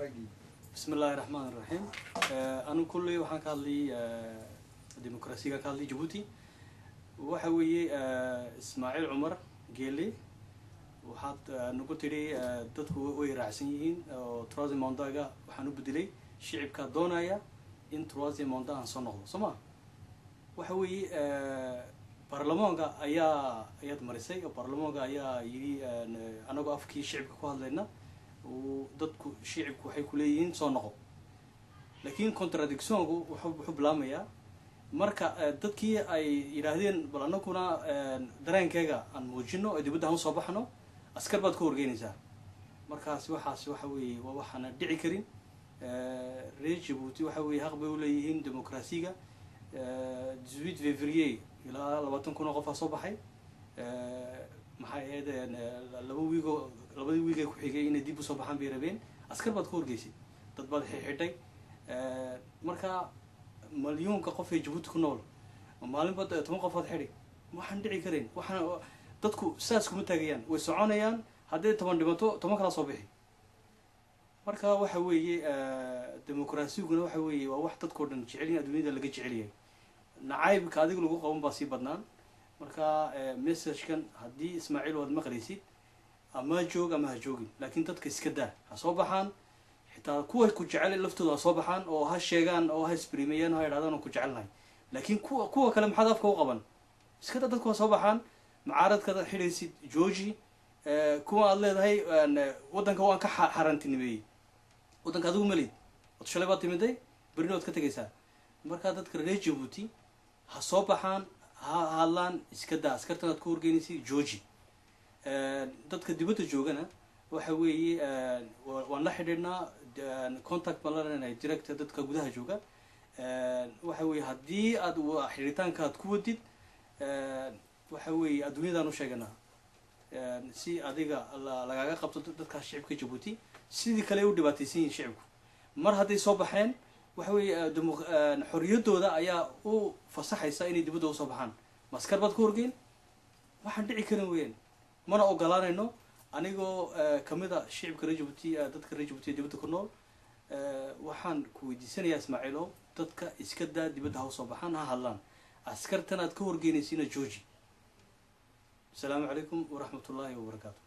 بسم الله الرحمن الرحيم. أنا كلي وحنا كالي ديمقراطية كالي جيبوتي وحوي إسماعيل عمر جيلي وحد نقطري تدخل ويرعسين ترازي منداجا وحنو بدلي شعب كدونايا إن ترازي مندا صنعه سما وحوي برلمانجا أيا مرسي أو برلمانجا أيا يجي أنا قاف كي شعب كوهاد لنا ودتك شعب كوحي كليين صنعه لكن contradiction وحب لاميا marka dadkii ay yiraahdeen bal anaguna dareenkayga aan muujino ee dibadda aan soo baxno askar baad ku horgeynaysaa markaas waxaas waxa weeye waa waxaan dhici karin reer Djibouti waxa weeye xaq bay u leeyihiin dimuqraasiga 18 février ilaa 20 kun oo qof soo baxay maxay ahaydeen labadii wiig ku xigay inay dib u soo baxaan bay rabeen askar baad ku horgeysay dad baad xidhay marka مليون كقف يجبوت كنول مالين بد تمن قفات حري ما حندعي كرين وحنا dadku saas kuma taagayaan way soconayaan hadii 10 dhimato 10 kala soo bixi marka waxa weeye dimuqraasiiguna waxa weeye waa wax dadku dhan jecel adduunyada laga jecel yahay nacaybka adiga lagu qaban baa si badnaan marka message kan hadii Ismaaciil wad maqlaysid ama joog ama ha joogin laakiin dadka iska daa ha soo baxaan حتى كوه كجعل لفتوا صباحا أو هالشيئان أو هالسبريميان هاي هذا كجعلناي لكن كوه كلام حذف كوه قبل بس كده تذكر صباحا معارض كذا حريسي جوجي كوه الله هاي ودن كوه كحرنتني بيه ودن كذو ملي وتشلبات مدي برنوت كتجسا مركز تذكر ليش جيبوتي هالصباحا هالان إسكدا أسكرتنا تذكر جينيسي جوجي تذكر دبته جوجنا وحوي ولا حدنا كونتاكت بلارنا دايركت dadka gudaha jooga waxa weey hadii aad xiritaanka aad ku wadid waxa weey adduunyadan u sheeganaa si adiga lagaga qabto dadka shacabka Djibouti sidii kale u dhibaataysan shacabku mar haday soo baxeen waxa weey xoriyadooda ayaa u fasaxaysa inay dibadda u soo baxaan maskar bad ku horgeyn waxaan dhici karin weeyaan mana ogolaanayno anigoo kamida shacabka Djibouti dadka Djibouti dibadda ku nool waxaan ku weydiisanayaa Ismaaciilo dadka iska daa dibadda ha soo baxaan ha hadlaan askartan aad ka horgeynaysiina jooji. Assalaamu calaykum wa rahmatullaahi wa barakaatuh.